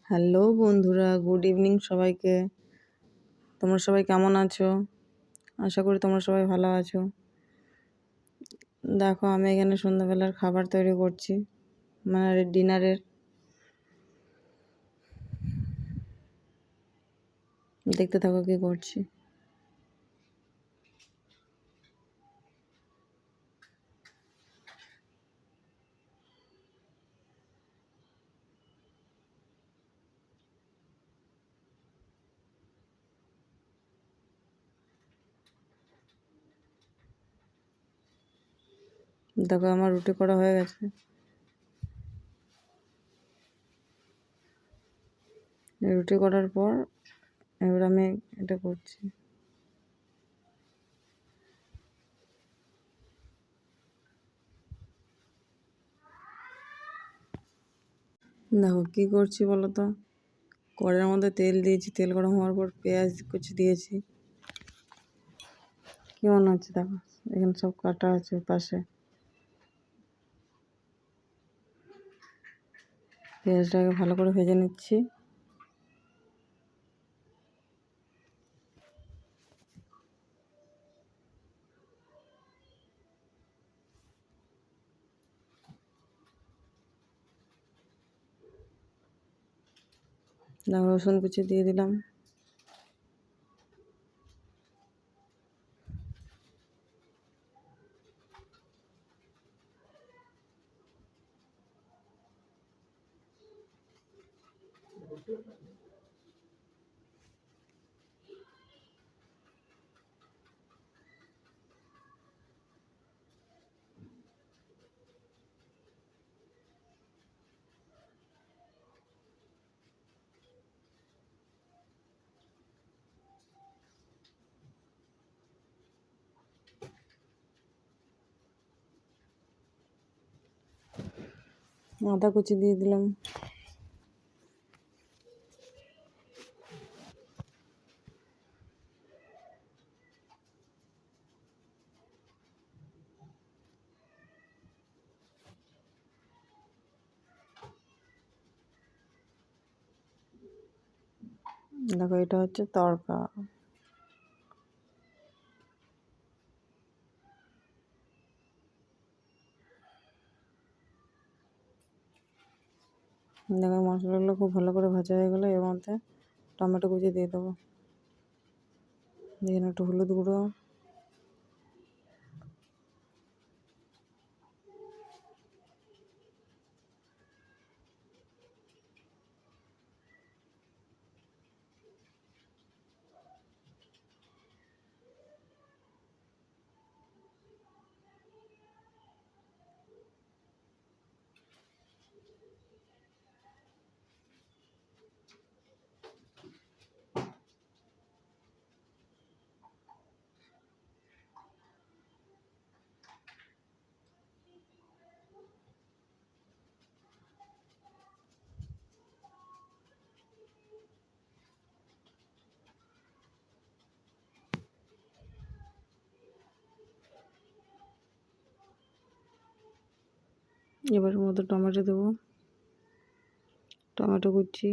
Hello বন্ধুরা, good evening সবাইকে। তোমরা সবাই কেমন আছো? আশা করি তোমরা সবাই ভালো আছো। দেখো, আমি এখানে সন্ধ্যাবেলার খাবার তৈরি করছি, মানে ডিনারের। দেখতে থাকো কি করছি। দেখো, আমার রুটি করা হয়ে গেছে। রুটি করার পর এবার আমি এটা করছি। দেখো কি করছি বলো তো। কড়াইয়ের মধ্যে তেল দিয়েছি, তেল গরম হওয়ার পর পেঁয়াজ কুচি দিয়েছি। কি মনে হচ্ছে? দেখো এখানে সব কাটা আছে পাশে। পেঁয়াজটাকে ভালো করে ভেজে নিচ্ছি। দেখো রসুন কুচি দিয়ে দিলাম। আদা কুচি দিয়ে দিলাম। দেখো এটা হচ্ছে তড়কা। দেখো মশলাগুলো খুব ভালো করে ভাজা হয়ে গেলো। এর মধ্যে টমেটো কুচি দিয়ে দেবো। দিয়ে একটু হলুদ গুঁড়ো, এবার এর মধ্যে টমেটো দেবো, টমেটো কুচি,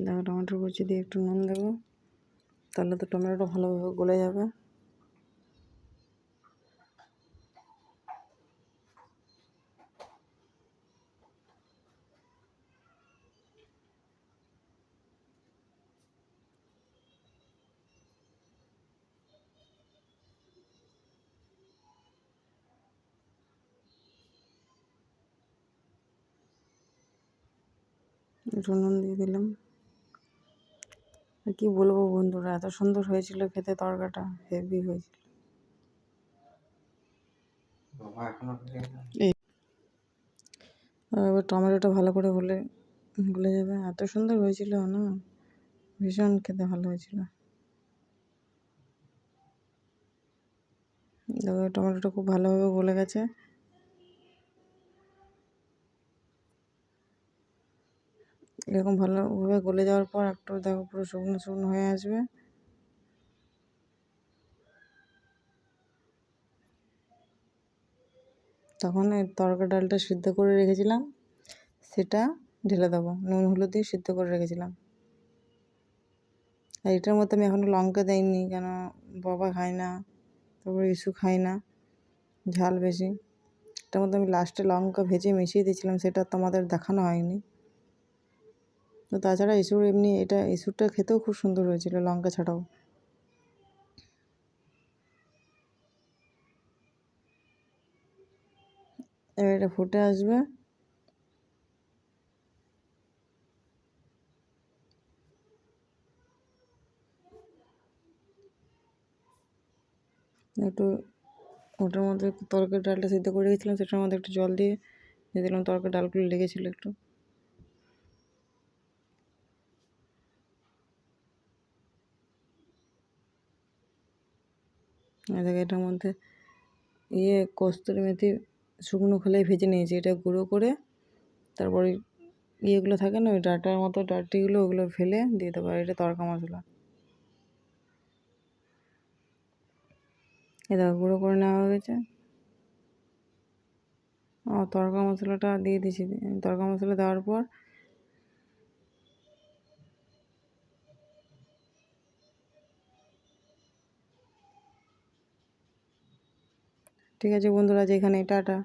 দেখো টমেটো কুচি দিয়ে একটু নুন দেবো, তাহলে তো টমেটোটা ভালোভাবে গলে যাবে। একটু নুন দিয়ে দিলাম। আর কি বলবো বন্ধুরা, এত সুন্দর হয়েছিল খেতে, তরকাটা হেভি হয়েছিল। এবার টমেটোটা ভালো করে গলে যাবে। এত সুন্দর হয়েছিল না, ভীষণ খেতে ভালো হয়েছিল। দেখো টমেটোটা খুব ভালোভাবে গলে গেছে। এরকম ভালোভাবে গলে যাওয়ার পর একটু দেখো পুরো শুকনো শুকনো হয়ে আসবে। তখন এই তরকা ডালটা সিদ্ধ করে রেখেছিলাম সেটা ঢেলে দেবো, নুন হলুদ দিয়ে সিদ্ধ করে রেখেছিলাম। আর এটার মধ্যে আমি এখনও লঙ্কা দেইনি, কেন বাবা খায় না, তারপরে ইস্যু খায় না ঝাল বেশি। এটার মধ্যে আমি লাস্টে লঙ্কা ভেজে মিশিয়ে দিয়েছিলাম, সেটা তোমাদের দেখানো হয়নি। তো তাছাড়া ইস্যুর এমনি এটা ইস্যুটা খেতেও খুব সুন্দর হয়েছিল লঙ্কা ছাড়াও। এবার এটা ফুটে আসবে, একটু ওটার মধ্যে তরকারি ডালটা সিদ্ধ করে রেখেছিলাম, সেটার মধ্যে একটু জল দিয়ে দিলাম, তরকারি ডালগুলো লেগেছিলো একটু। দেখে এটার মধ্যে কস্তুরি মেথি শুকনো খোলায় ভেজে নিয়েছি, এটা গুঁড়ো করে তারপরে ইয়েগুলো থাকে না ওই ডাঁটার মতো ডাঁটিগুলো, ওগুলো ফেলে দিয়ে দেবো। আর এটা তরকা মশলা, এ দেখো গুঁড়ো করে নেওয়া হয়ে গেছে। তরকা মশলাটা দিয়ে দিয়েছি। তরকা মশলা দেওয়ার পর ঠিক আছে বন্ধুরা, আজ এখানেই টাটা।